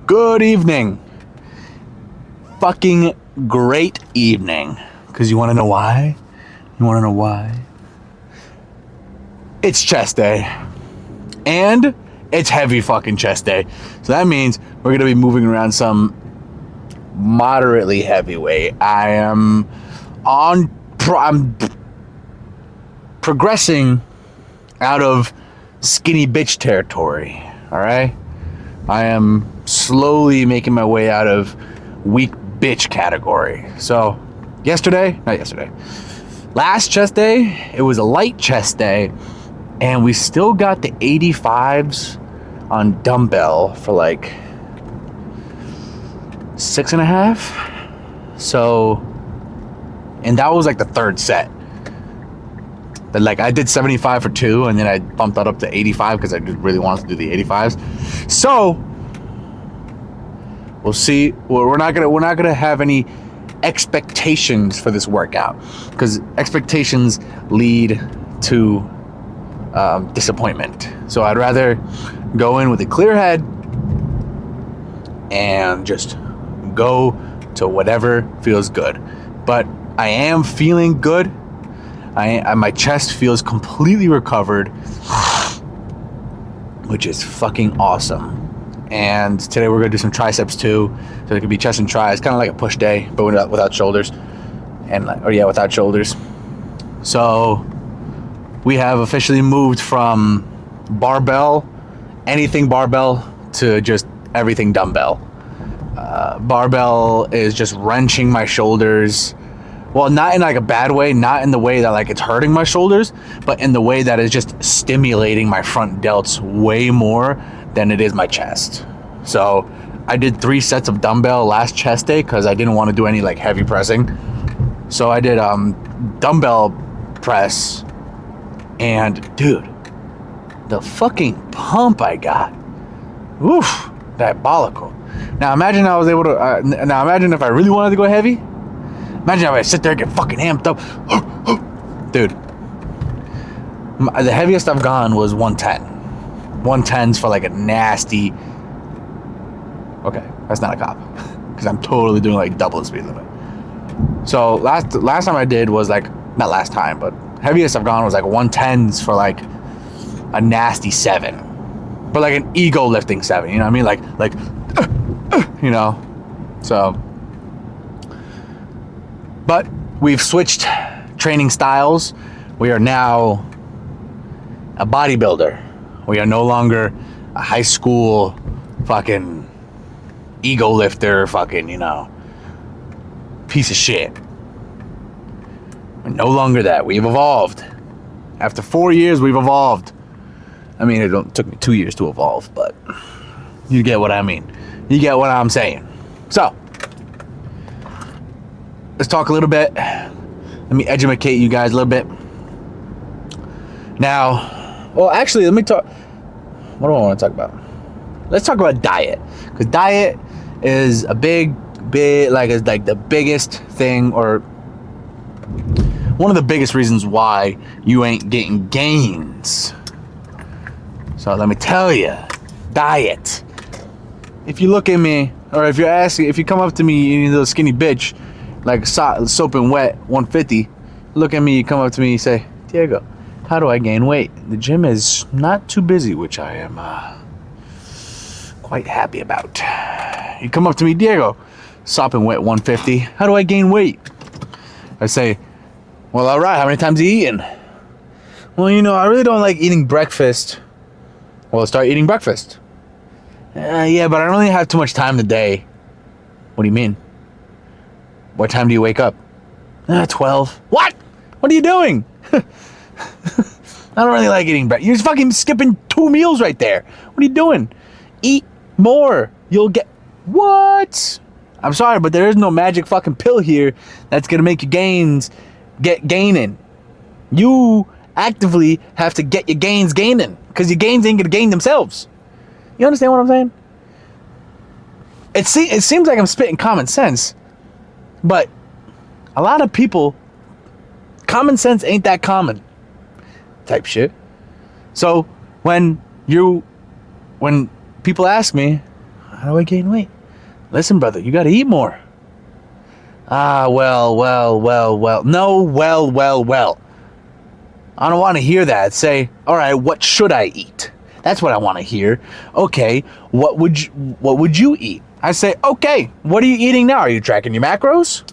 Good evening. Fucking great evening. Because you want to know why? It's chest day. And it's heavy fucking chest day. So that means we're going to be moving around some moderately heavy weight. I'm progressing out of skinny bitch territory. Alright? I am slowly making my way out of weak bitch category. So, last chest day, it was a light chest day, and we still got the 85s on dumbbell for like 6.5. So, and that was like the third set. But like I did 75 for 2, and then I bumped that up to 85 because I just really wanted to do the 85s. So we'll see. We're not gonna have any expectations for this workout because expectations lead to disappointment. So I'd rather go in with a clear head and just go to whatever feels good. But I am feeling good. My chest feels completely recovered, which is fucking awesome. And today we're gonna do some triceps too. So it could be chest and tries, kind of like a push day, but without shoulders. Without shoulders. So we have officially moved from anything barbell, to just everything dumbbell. Barbell is just wrenching my shoulders. Well, not in like a bad way, not in the way that like it's hurting my shoulders, but in the way that it's just stimulating my front delts way more than it is my chest. So I did 3 sets of dumbbell last chest day because I didn't want to do any like heavy pressing. So I did dumbbell press, and dude, the fucking pump I got, oof, diabolical. Now imagine I was able to. Now imagine if I really wanted to go heavy. Imagine if I sit there and get fucking amped up. Dude, the heaviest I've gone was 110. 110s for like a nasty... Okay, that's not a cop. Because I'm totally doing like double the speed limit. So last time I did was like... Not last time, but heaviest I've gone was like 110s for like a nasty 7. But like an ego lifting 7, you know what I mean? Like you know? So... But we've switched training styles. We are now a bodybuilder. We are no longer a high school fucking ego lifter, fucking, piece of shit. We're no longer that. We've evolved. After 4 years, we've evolved. I mean, it took me 2 years to evolve, but you get what I mean. You get what I'm saying. So, let's talk a little bit. Let me educate you guys a little bit. Now, well, actually, let me talk. What do I want to talk about? Let's talk about diet. Because diet is a big, it's like the biggest thing, or one of the biggest reasons why you ain't getting gains. So let me tell you, diet. If you look at me, or if you come up to me, you little skinny bitch, like soap and wet 150, look at me, you come up to me, you say, Diego, how do I gain weight? The gym is not too busy, which I am quite happy about. You come up to me, Diego, soap and wet 150, how do I gain weight? I say, well, all right, how many times are you eating? Well, I really don't like eating breakfast. Well, start eating breakfast. Yeah, but I don't really have too much time in the day. What do you mean? What time do you wake up? 12. What? What are you doing? I don't really like eating breakfast. You're just fucking skipping 2 meals right there. What are you doing? Eat more. You'll get... What? I'm sorry, but there is no magic fucking pill here that's going to make your gains gaining. You actively have to get your gains gaining, because your gains ain't going to gain themselves. You understand what I'm saying? It seems like I'm spitting common sense, but a lot of people, common sense ain't that common type shit. So when people ask me, How do I gain weight? Listen, brother, you got to eat more. Ah, well. No, well. I don't want to hear that. Say, all right, what should I eat? That's what I want to hear. Okay, what would you eat? I say, okay, what are you eating now? Are you tracking your macros?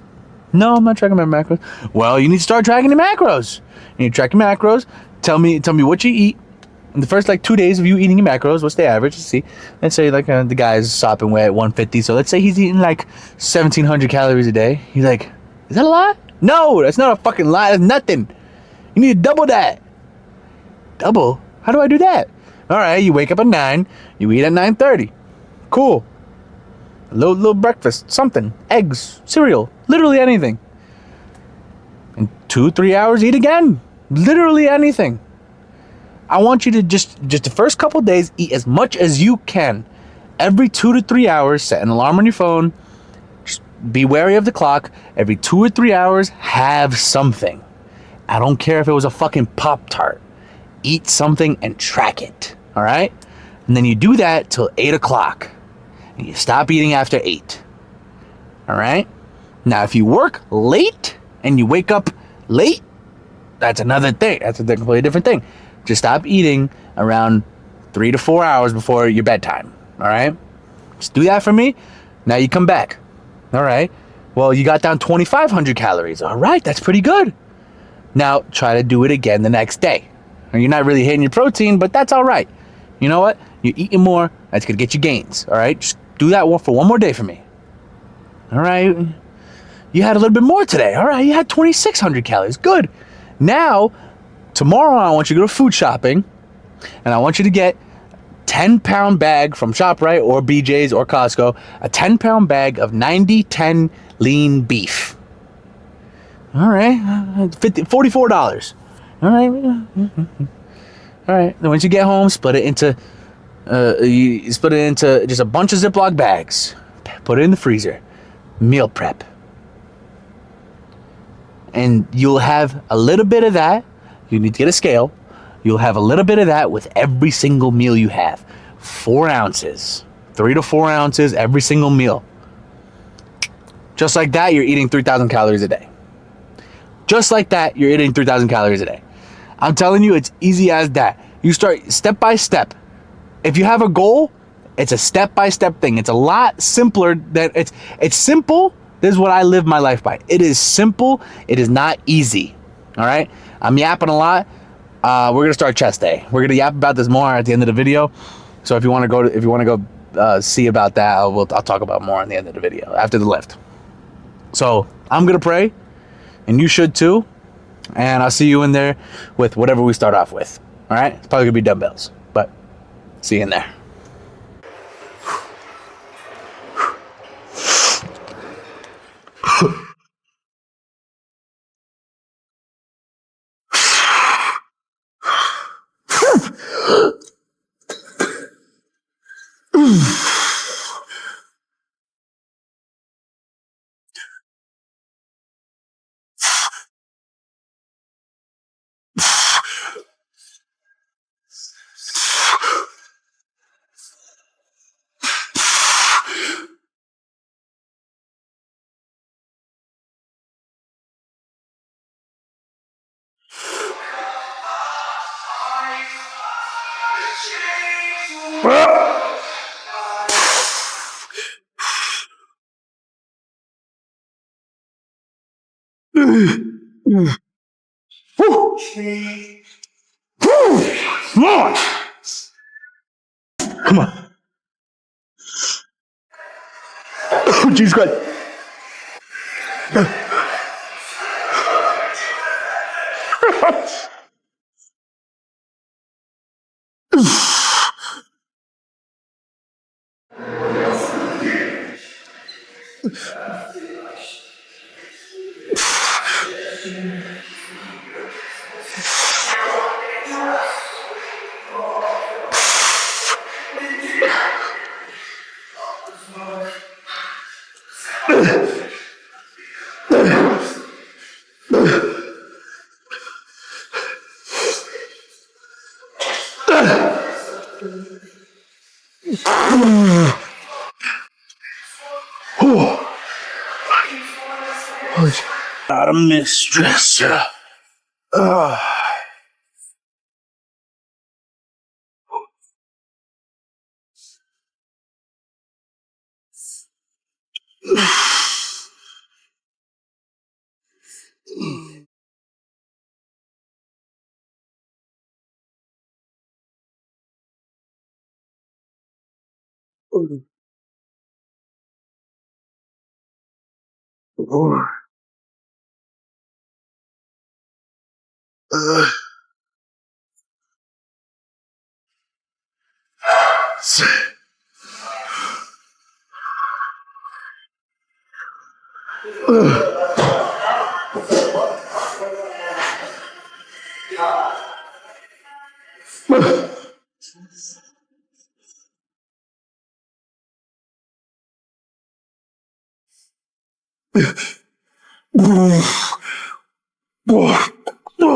No, I'm not tracking my macros. Well, you need to start tracking your macros. You need to track your macros. Tell me what you eat. In the first like 2 days of you eating your macros, what's the average? Let's see. Let's say like the guy's sopping away at 150. So let's say he's eating like 1,700 calories a day. He's like, is that a lot? No, that's not a fucking lot. That's nothing. You need to double that. Double? How do I do that? All right, you wake up at 9. You eat at 9:30. Cool. A little breakfast, something, eggs, cereal, literally anything. In 2-3 hours, eat again. Literally anything. I want you to just the first couple days, eat as much as you can. Every 2 to 3 hours, set an alarm on your phone. Just be wary of the clock. Every 2 or 3 hours, have something. I don't care if it was a fucking Pop-Tart. Eat something and track it. All right? And then you do that till 8 o'clock. And you stop eating after 8. All right? Now, if you work late and you wake up late, that's another thing. That's a completely different thing. Just stop eating around 3 to 4 hours before your bedtime. All right? Just do that for me. Now you come back. All right? Well, you got down 2,500 calories. All right, that's pretty good. Now try to do it again the next day. You're not really hitting your protein, but that's all right. You know what? You're eating more. That's going to get you gains. All right? Just do that for one more day for me. All right? You had a little bit more today. All right? You had 2,600 calories. Good. Now, tomorrow I want you to go food shopping, and I want you to get 10-pound bag from ShopRite or BJ's or Costco, a 10-pound bag of 90-10 lean beef. All right, $44. All right, all right. Then once you get home, split it into just a bunch of Ziploc bags. Put it in the freezer. Meal prep, and you'll have a little bit of that. You need to get a scale. You'll have a little bit of that with every single meal you have. 4 ounces, 3 to 4 ounces every single meal. Just like that, you're eating 3,000 calories a day. Just like that, you're eating 3,000 calories a day. I'm telling you, it's easy as that. You start step by step. If you have a goal, it's a step-by-step thing. It's a lot simpler than it's simple. This is what I live my life by. It is simple. It is not easy. All right? I'm yapping a lot. We're going to start chest day. We're going to yap about this more at the end of the video. So if you want to go see about that, I'll talk about more at the end of the video after the lift. So I'm going to pray, and you should too. And I'll see you in there with whatever we start off with. All right? It's probably going to be dumbbells, but see you in there. Come on. Come on. Oh, Jesus Christ. Not a mistress. Oh,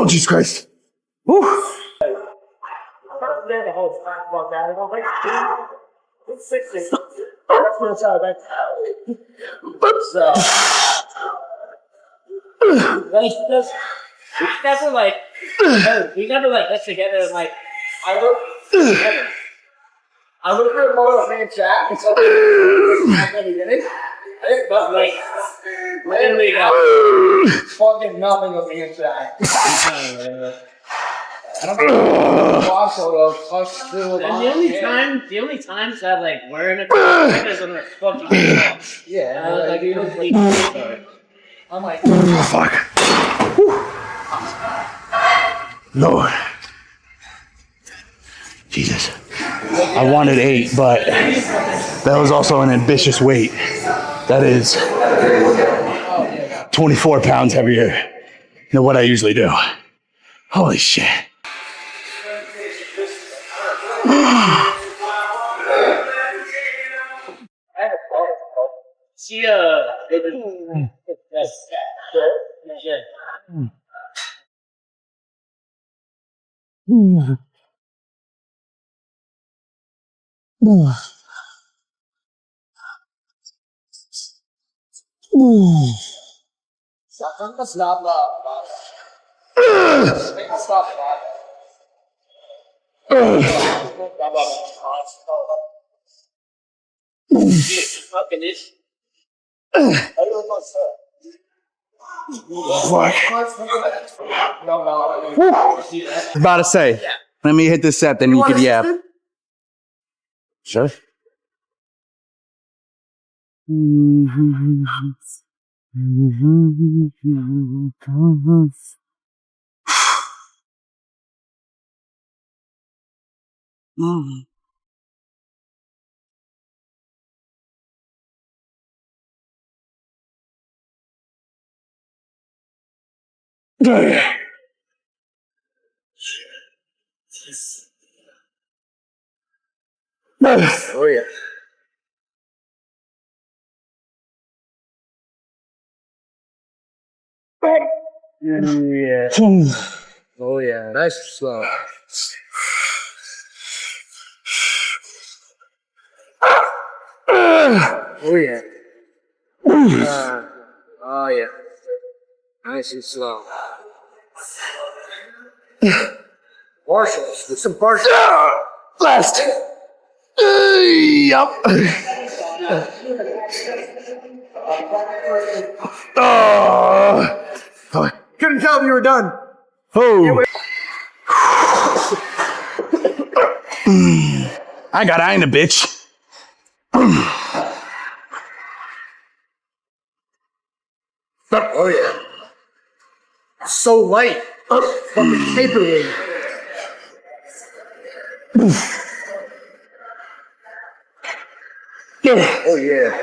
Jesus Christ. Whew. Like, oh, we never like get together and like, I look for a moment man chat and so how many minutes? But like, literally got fucking nothing of me chat. I don't know. And the only times that like we're in a group is when we're fucking off. Yeah, and like you don't I'm like, Oh, fuck. Lord. Jesus. I wanted 8, but that was also an ambitious weight. That is 24 pounds heavier than what I usually do. Holy shit. she fucking this. Fuck. About to say, let me hit this set, then you can yap. Sure. Oh yeah. Yeah. Oh yeah. Nice and slow. Oh yeah. Oh yeah. Nice and slow. Partials. There's some partials. Last. Yup. Oh. Couldn't tell if you were done. Oh. I got iron a bitch. Oh yeah. So light. From the paperweight. Oh yeah.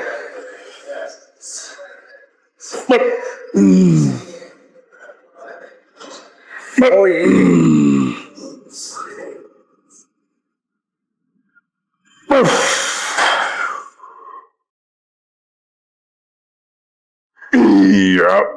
Oh yeah. Yep.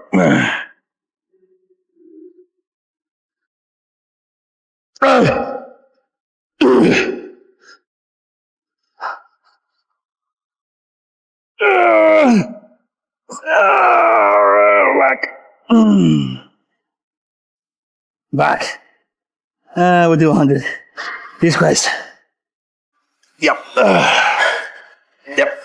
Back. We'll do 100. Jesus Christ. Yep. Yep.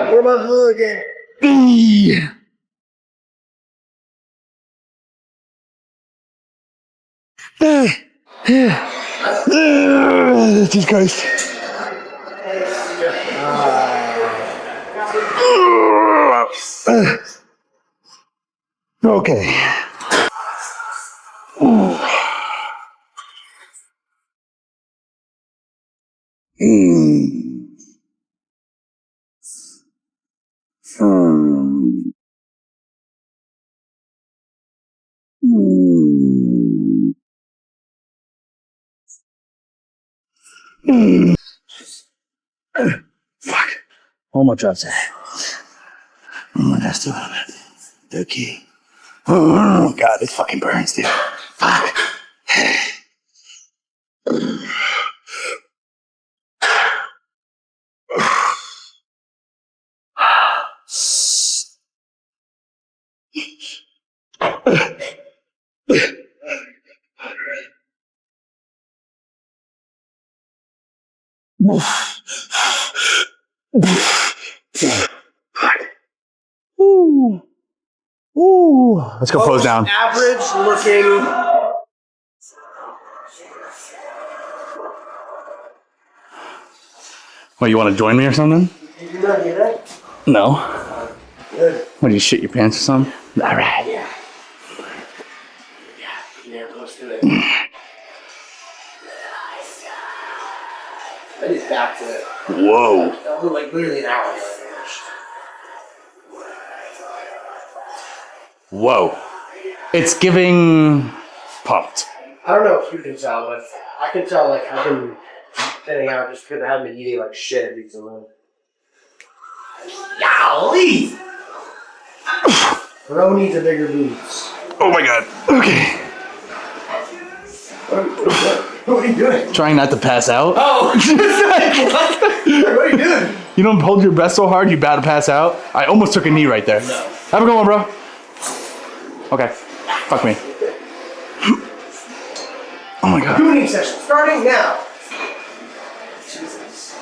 Where my hood at? Jesus Christ. Okay. Fuck. One more drop set. One more last 200. The key. Oh God, this fucking burns, dude. Fuck. Ooh. Ooh. Let's go pose down. Average looking. What, you want to join me or something? Did you not hear that? No. Good. What, do you shit your pants or something? All right. Yeah. Yeah, let's do it. I just back to it. Whoa. That was like literally an hour. Whoa. It's giving pumped. I don't know if you can tell, but I can tell, like, I've been thinning out just because I haven't been eating like shit recently. Golly! Bro needs a bigger boobs. Oh my God. Okay. What are you doing? Trying not to pass out. Oh! What are you doing? You don't hold your breath so hard, you about to pass out. I almost took a knee right there. No. Have a good one, bro. Okay. Fuck me. Oh my God. Cooning session starting now. Jesus.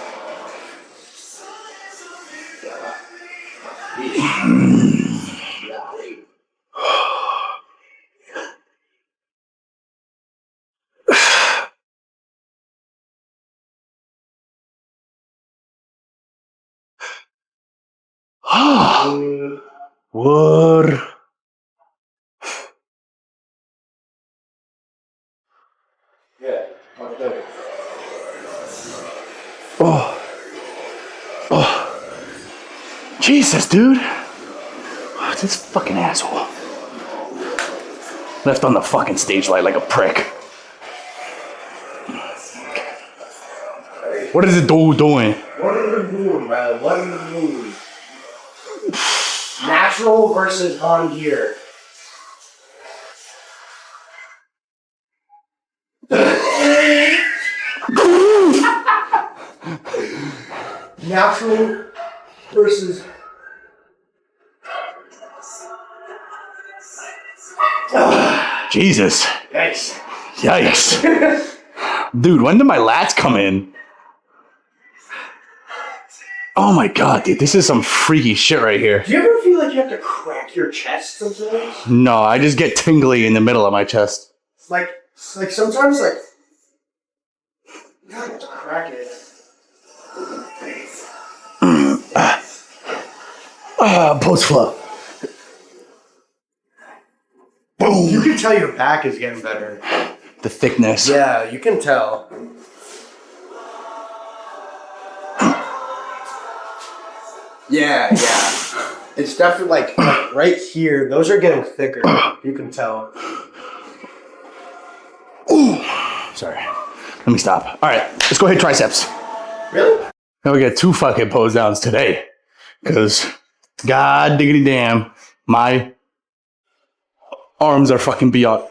What? Yeah. I'll do it. Oh. Oh. Jesus, dude. Oh, this fucking asshole. Left on the fucking stage light like a prick. What is it doing? What are you doing, bro? What are you doing? Natural versus on gear. Natural versus. Jesus. Yikes. Yikes. Dude, when did my lats come in? Oh my God, dude, this is some freaky shit right here. Do you ever feel like you have to crack your chest sometimes? No, I just get tingly in the middle of my chest. Like sometimes, like, you have to crack it. Post flow. Boom. You can tell your back is getting better. The thickness. Yeah, you can tell. Yeah. It's definitely like right here. Those are getting thicker. You can tell. Ooh. Sorry. Let me stop. All right, let's go hit triceps. Really? Now we got 2 fucking pose downs today. Because, God diggity damn, My arms are fucking beyond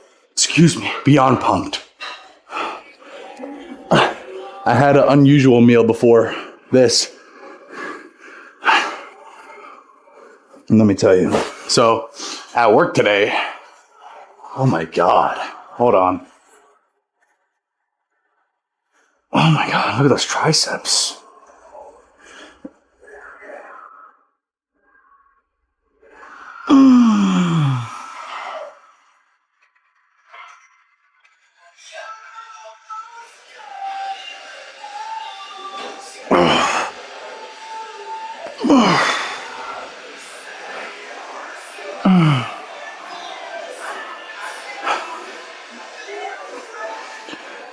pumped. I had an unusual meal before this. And let me tell you. So, at work today, oh my God, hold on. Oh my God, look at those triceps.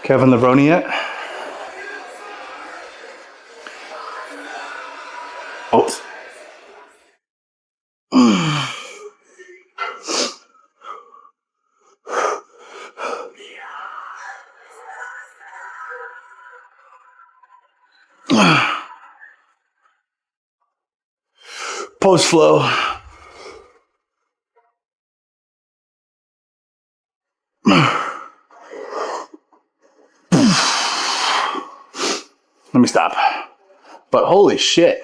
Kevin Levrone yet? Oh. Post flow. Let me stop. But holy shit.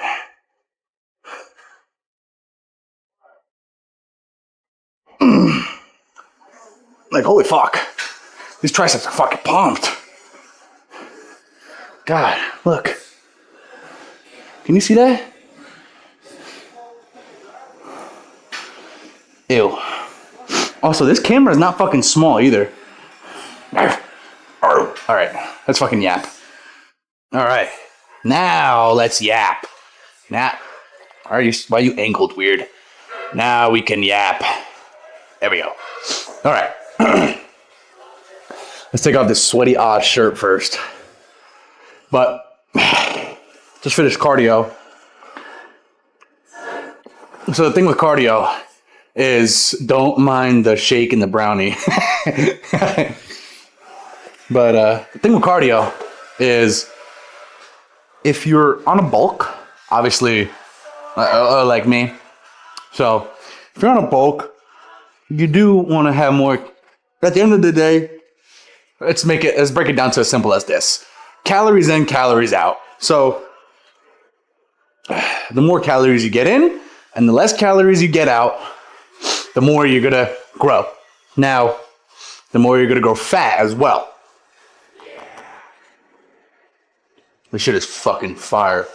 Like, holy fuck. These triceps are fucking pumped. God, look. Can you see that? Ew. Also, this camera is not fucking small either. Alright, let's fucking yap. Alright, now let's yap. Now, why are you angled weird? Now we can yap. There we go. Alright. Let's take off this sweaty ass shirt first. But, just finished cardio. So the thing with cardio is don't mind the shake and the brownie. But the thing with cardio is if you're on a bulk, obviously, like me. So if you're on a bulk, you do want to have more. At the end of the day, let's break it down to as simple as this: calories in, calories out. So the more calories you get in and the less calories you get out, the more you're gonna grow. Now, the more you're gonna grow fat as well. This shit is fucking fire.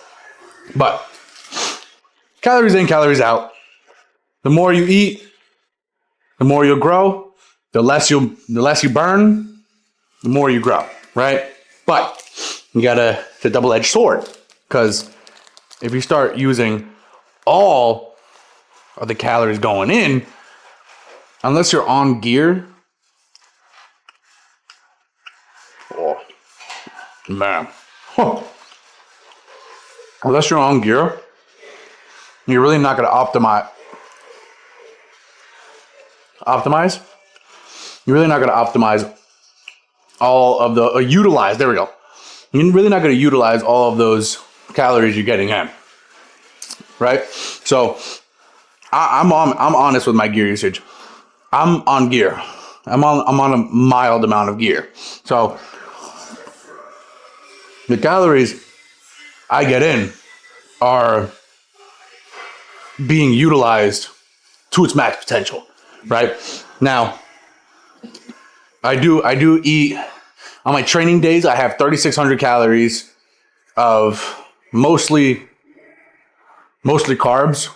But calories in, calories out. The more you eat, the more you'll grow. The less you burn, the more you grow, right? But you gotta, it's a double-edged sword, because if you start using all of the calories going in, unless you're on gear, oh man, unless you're on gear, you're really not gonna optimize. You're really not gonna optimize all of the utilize. There we go. You're really not gonna utilize all of those calories you're getting in, right? So I'm honest with my gear usage. I'm on gear. I'm on a mild amount of gear. So the calories I get in are being utilized to its max potential, right? Now, I do eat on my training days. I have 3,600 calories of mostly carbs,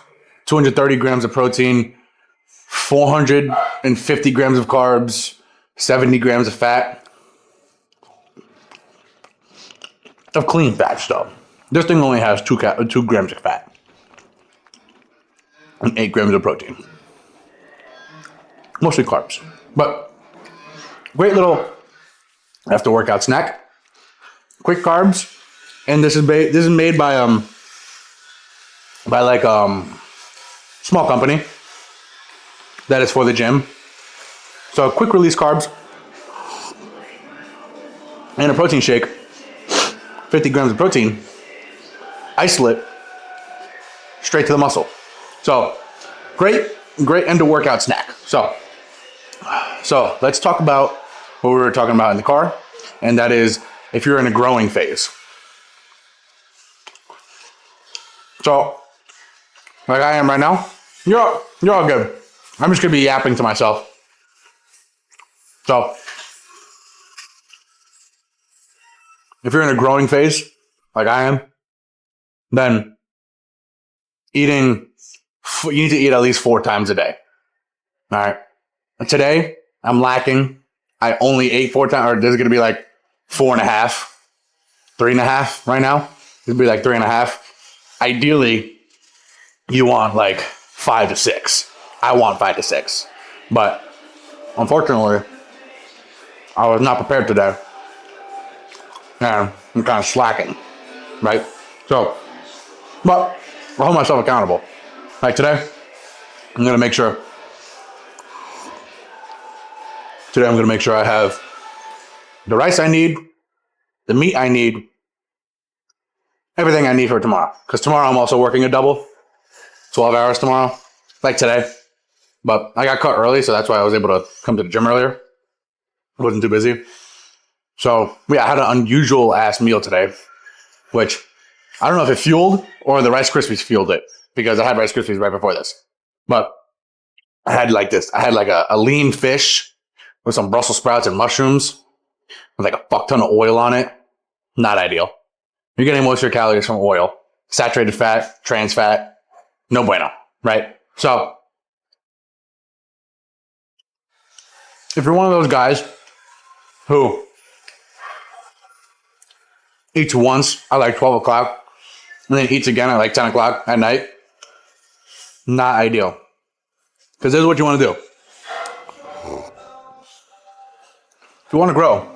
230 grams of protein, 450 grams of carbs, 70 grams of fat. Of clean fats, though. This thing only has 2 grams of fat and 8 grams of protein. Mostly carbs, but great little after workout snack. Quick carbs, and this is made by small company that is for the gym. So quick release carbs and a protein shake, 50 grams of protein, isolate straight to the muscle. So great great end of workout snack. So let's talk about what we were talking about in the car, and that is if you're in a growing phase. So, like I am right now, you're all good. I'm just gonna be yapping to myself. So, if you're in a growing phase, like I am, then you need to eat at least 4 times a day. All right. Today, I'm lacking. I only ate 4 times, or this is gonna be like 4.5, 3.5 right now. It'll be like 3.5. Ideally, you want like 5 to 6. I want 5 to 6. But unfortunately, I was not prepared today. And I'm kind of slacking, right? So, but I'll hold myself accountable. Like today, I'm going to make sure I have the rice I need, the meat I need, everything I need for tomorrow. Because tomorrow I'm also working a double, 12 hours tomorrow, like today. But I got cut early, so that's why I was able to come to the gym earlier. I wasn't too busy. So, yeah, I had an unusual ass meal today, which I don't know if it fueled or the Rice Krispies fueled it, because I had Rice Krispies right before this. But I had like this. I had like a lean fish with some Brussels sprouts and mushrooms with like a fuck ton of oil on it. Not ideal. You're getting most of your calories from oil. Saturated fat, trans fat, no bueno, right? So, if you're one of those guys who eats once at like 12 o'clock and then eats again at like 10 o'clock at night, not ideal. Because this is what you want to do. If you want to grow,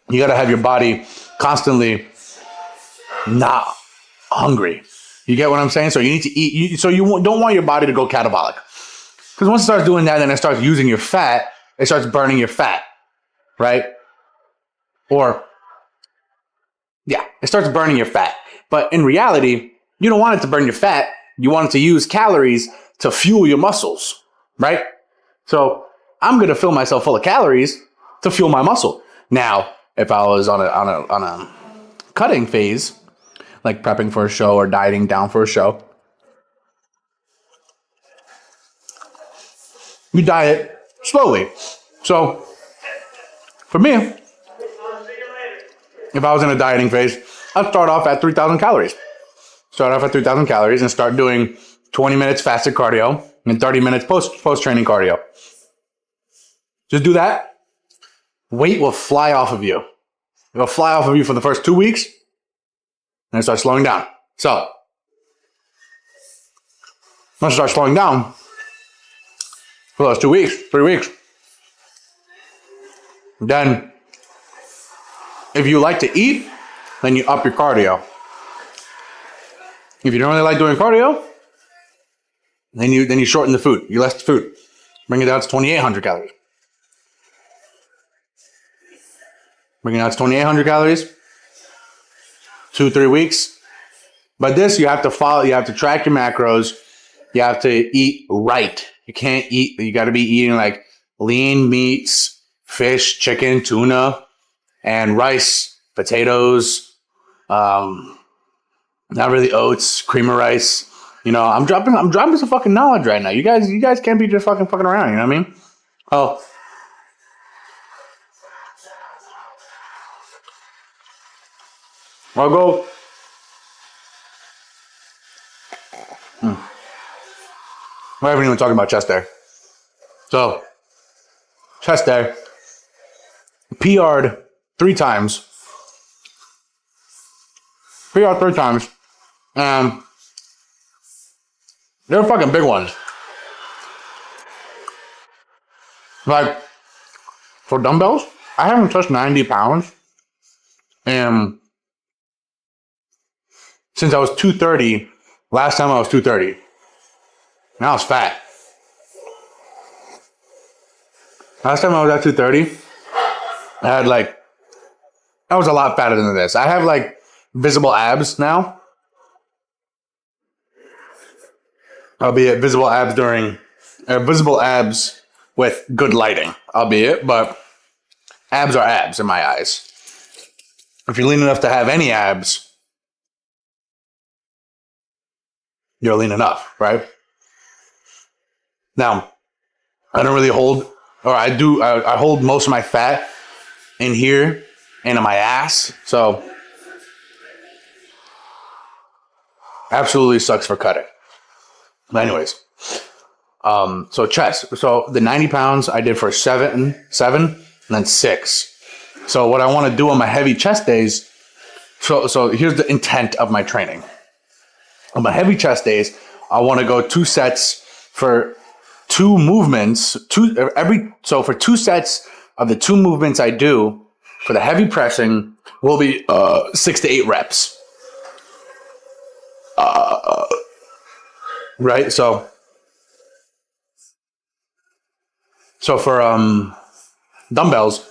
you got to have your body constantly not hungry. You get what I'm saying? So you need to eat. So you don't want your body to go catabolic. Because once it starts doing that, then it starts using your fat. It starts burning your fat, right? Or, yeah, it starts burning your fat. But in reality, you don't want it to burn your fat. You want it to use calories to fuel your muscles, right? So I'm going to fill myself full of calories to fuel my muscle. Now, if I was on a cutting phase, like prepping for a show or dieting down for a show, you diet slowly. So for me, if I was in a dieting phase, I'd start off at 3,000 calories. Start off at 3,000 calories and start doing 20 minutes fasted cardio and 30 minutes post-training cardio. Just do that. Weight will fly off of you. It'll fly off of you for the first 2 weeks, and it starts slowing down. So, once it starts slowing down for those 2 weeks, 3 weeks, then if you like to eat, then you up your cardio. If you don't really like doing cardio, then you shorten the food. You less food. Bring it down to 2,800 calories. Bring it down to 2,800 calories. 2-3 weeks. But this, you have to follow. You have to track your macros. You have to eat right. You can't eat. You got to be eating like lean meats, fish, chicken, tuna, and rice, potatoes. Not really oats, cream of rice. You know, I'm dropping some fucking knowledge right now. You guys can't be just fucking around. You know what I mean? Oh. I'll go. I haven't even talked about chest day. So, chest day. PR'd 3 times. PR'd 3 times. And they're fucking big ones. Like, for dumbbells, I haven't touched 90 pounds. And since I was 230, last time I was 230. Now I was fat. Last time I was at 230, I was a lot fatter than this. I have like visible abs now. Albeit visible abs during visible abs with good lighting, albeit, but abs are abs in my eyes. If you're lean enough to have any abs, you're lean enough, right? Now, I don't really hold, or I do, I hold most of my fat in here and in my ass, so absolutely sucks for cutting. But anyways, so chest. So the 90 pounds I did for seven, and then 6. So what I want to do on my heavy chest days, so here's the intent of my training. On my heavy chest days, I want to go 2 sets for 2 movements, so for 2 sets of the 2 movements I do for the heavy pressing will be 6 to 8 reps. Right? So for dumbbells,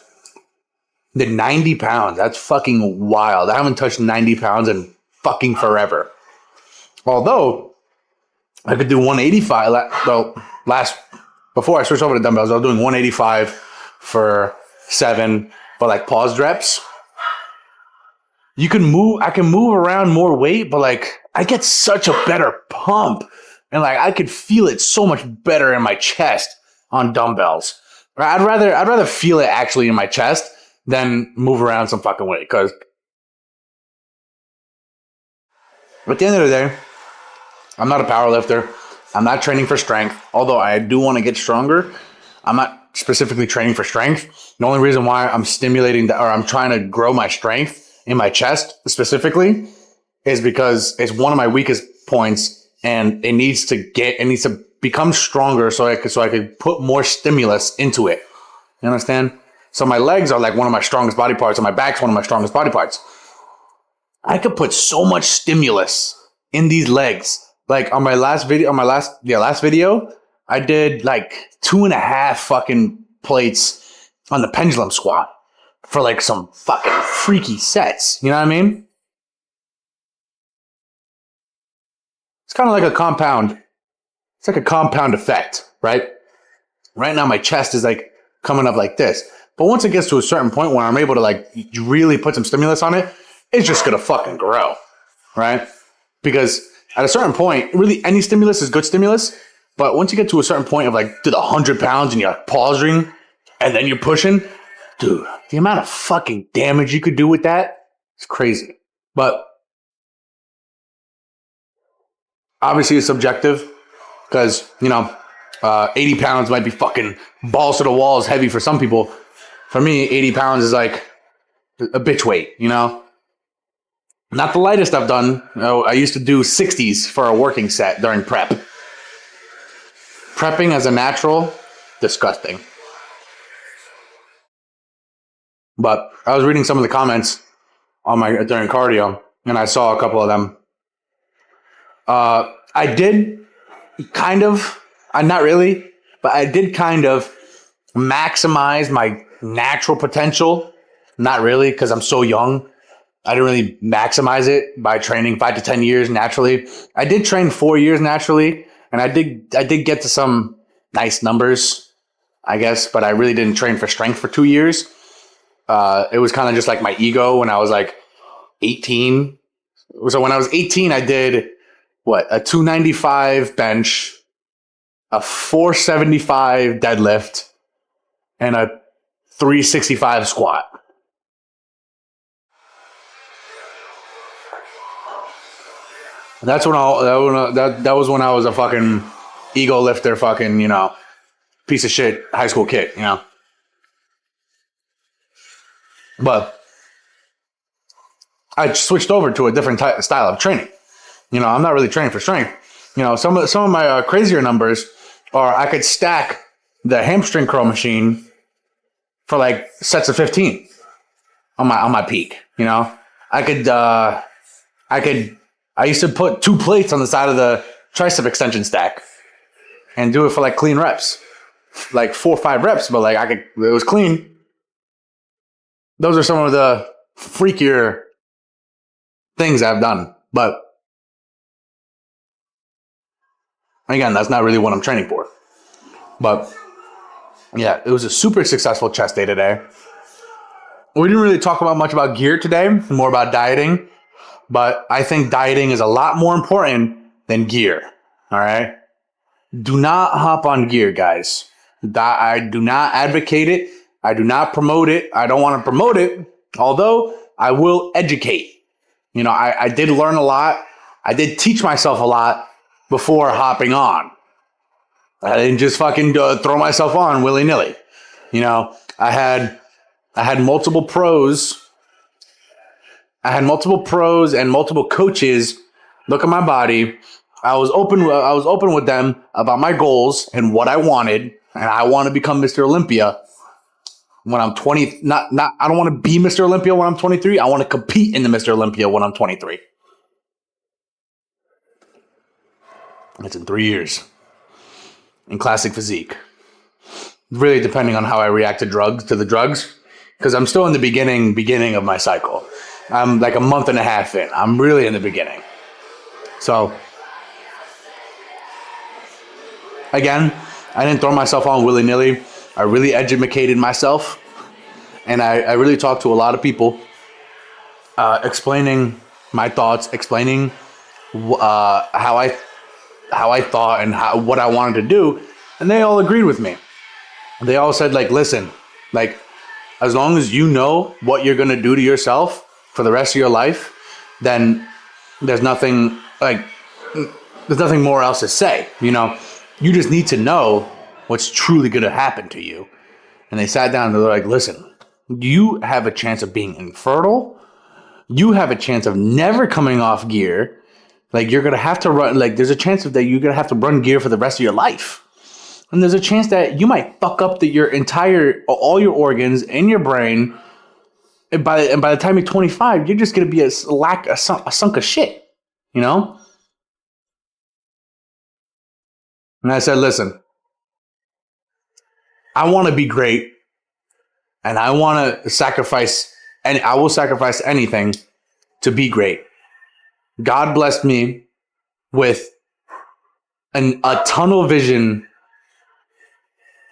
the 90 pounds, that's fucking wild. I haven't touched 90 pounds in fucking forever. Although I could do 185. Before I switched over to dumbbells, I was doing 185 for 7, but like paused reps. I can move around more weight, but like I get such a better pump, and like I could feel it so much better in my chest on dumbbells. I'd rather feel it actually in my chest than move around some fucking weight, because at the end of the day, I'm not a power lifter. I'm not training for strength, although I do want to get stronger. I'm not specifically training for strength. The only reason why I'm I'm trying to grow my strength in my chest specifically is because it's one of my weakest points, and it needs to become stronger so I could put more stimulus into it. You understand? So my legs are like one of my strongest body parts, and my back's one of my strongest body parts. I could put so much stimulus in these legs. Like on my last video, I did like 2.5 fucking plates on the pendulum squat for like some fucking freaky sets. You know what I mean? It's kind of like a compound. It's like a compound effect, right? Right now my chest is like coming up like this. But once it gets to a certain point where I'm able to like really put some stimulus on it, it's just gonna fucking grow, right? Because at a certain point, really any stimulus is good stimulus. But once you get to a certain point of like to the 100 pounds and you're pausing and then you're pushing, dude, the amount of fucking damage you could do with that is crazy. But obviously it's subjective because, 80 pounds might be fucking balls to the walls heavy for some people. For me, 80 pounds is like a bitch weight, Not the lightest I've done. I used to do 60s for a working set during prep. Prepping as a natural, disgusting. But I was reading some of the comments on during cardio, and I saw a couple of them. I did kind of, not really, but I did kind of maximize my natural potential. Not really, because I'm so young. I didn't really maximize it by training 5 to 10 years naturally. I did train 4 years naturally, and I did get to some nice numbers, I guess, but I really didn't train for strength for 2 years. It was kind of just like my ego when I was like 18. So when I was 18, I did a 295 bench, a 475 deadlift, and a 365 squat. That was when I was a fucking ego lifter, fucking, piece of shit high school kid, But I switched over to a different style of training. I'm not really training for strength. Some of my crazier numbers are I could stack the hamstring curl machine for like sets of 15 on my peak. I used to put 2 plates on the side of the tricep extension stack and do it for like clean reps, like 4 or 5 reps, but like it was clean. Those are some of the freakier things I've done, but again, that's not really what I'm training for. But yeah, it was a super successful chest day today. We didn't really talk about much about gear today, more about dieting. But I think dieting is a lot more important than gear. All right. Do not hop on gear, guys. I do not advocate it. I do not promote it. I don't want to promote it, although I will educate. You know, I did learn a lot. I did teach myself a lot before hopping on. I didn't just fucking throw myself on willy-nilly. You know, I had multiple pros. I had multiple pros and multiple coaches look at my body. I was open with them about my goals and what I wanted, and I want to become Mr. Olympia when I'm 20. I don't want to be Mr. Olympia when I'm 23. I want to compete in the Mr. Olympia when I'm 23. It's in 3 years. In classic physique. Really depending on how I react to the drugs, because I'm still in the beginning of my cycle. I'm like a month and a half in. I'm really in the beginning. So, again, I didn't throw myself on willy-nilly. I really educated myself. And I really talked to a lot of people, explaining my thoughts, explaining how I thought and what I wanted to do. And they all agreed with me. They all said, like, listen, like, as long as you know what you're going to do to yourself for the rest of your life, then there's nothing more else to say. You know, you just need to know what's truly going to happen to you. And they sat down and they're like, listen, you have a chance of being infertile. You have a chance of never coming off gear. Like, you're going to have to run, like, there's a chance that you're going to have to run gear for the rest of your life. And there's a chance that you might fuck up all your organs in your brain. And by the time you're 25, you're just going to be a sunk of shit, you know? And I said, listen, I want to be great, and I want to sacrifice, and I will sacrifice anything to be great. God blessed me with a tunnel vision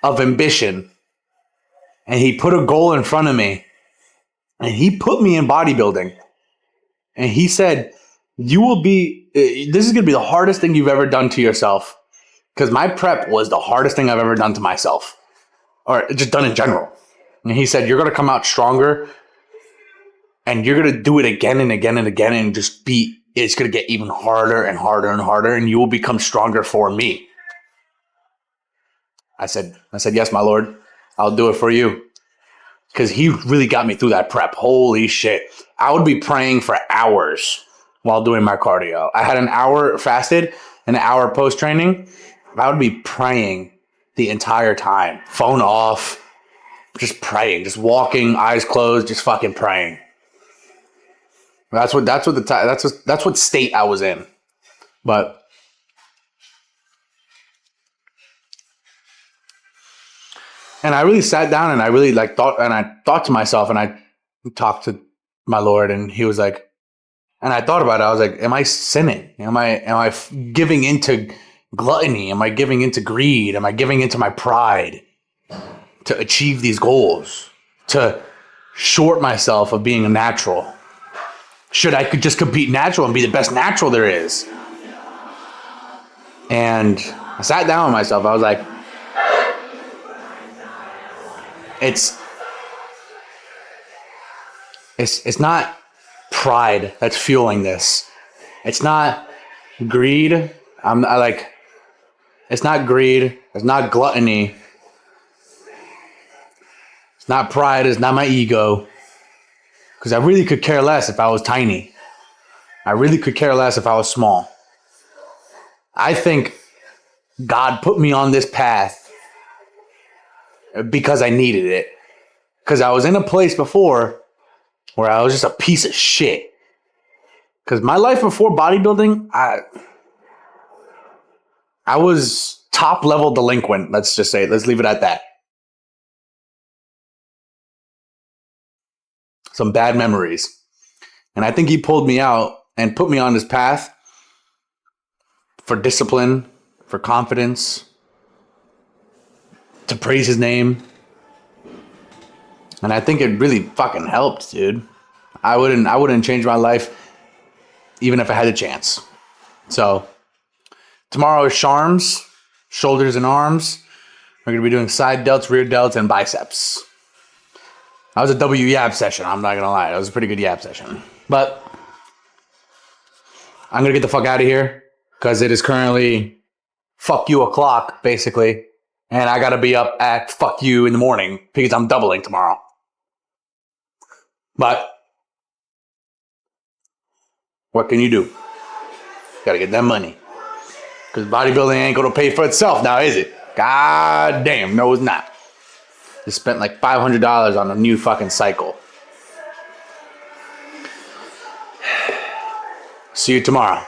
of ambition, and he put a goal in front of me, and he put me in bodybuilding, and he said, this is going to be the hardest thing you've ever done to yourself, because my prep was the hardest thing I've ever done to myself, or just done in general. And he said, you're going to come out stronger, and you're going to do it again and again and again, and it's going to get even harder and harder and harder, and you will become stronger for me. I said, yes, my Lord, I'll do it for you. Because he really got me through that prep. Holy shit. I would be praying for hours while doing my cardio. I had an hour fasted and an hour post-training. I would be praying the entire time. Phone off. Just praying. Just walking, eyes closed, just fucking praying. That's what state I was in. But and I really sat down and I really thought to myself, and I talked to my Lord, and he was like, and I thought about it. I was like, am I sinning? Am I giving into gluttony? Am I giving into greed? Am I giving into my pride to achieve these goals? To short myself of being a natural? Should I could just compete natural and be the best natural there is? And I sat down with myself. I was like, It's not pride that's fueling this. It's not greed. It's not greed. It's not gluttony. It's not pride. It's not my ego. Because I really could care less if I was tiny. I really could care less if I was small. I think God put me on this path because I needed it. Because I was in a place before where I was just a piece of shit. Because my life before bodybuilding, I was top level delinquent. Let's leave it at that. Some bad memories. And I think he pulled me out and put me on this path for discipline, for confidence, to praise his name. And I think it really fucking helped, dude. I wouldn't change my life even if I had a chance. So tomorrow is Charms, shoulders and arms. We're gonna be doing side delts, rear delts, and biceps. That was a W yab session, I'm not gonna lie. That was a pretty good yab session. But I'm gonna get the fuck out of here because it is currently fuck you o'clock, basically. And I gotta be up at fuck you in the morning because I'm doubling tomorrow. But what can you do? Gotta get that money. Because bodybuilding ain't gonna pay for itself now, is it? God damn, no it's not. Just spent like $500 on a new fucking cycle. See you tomorrow.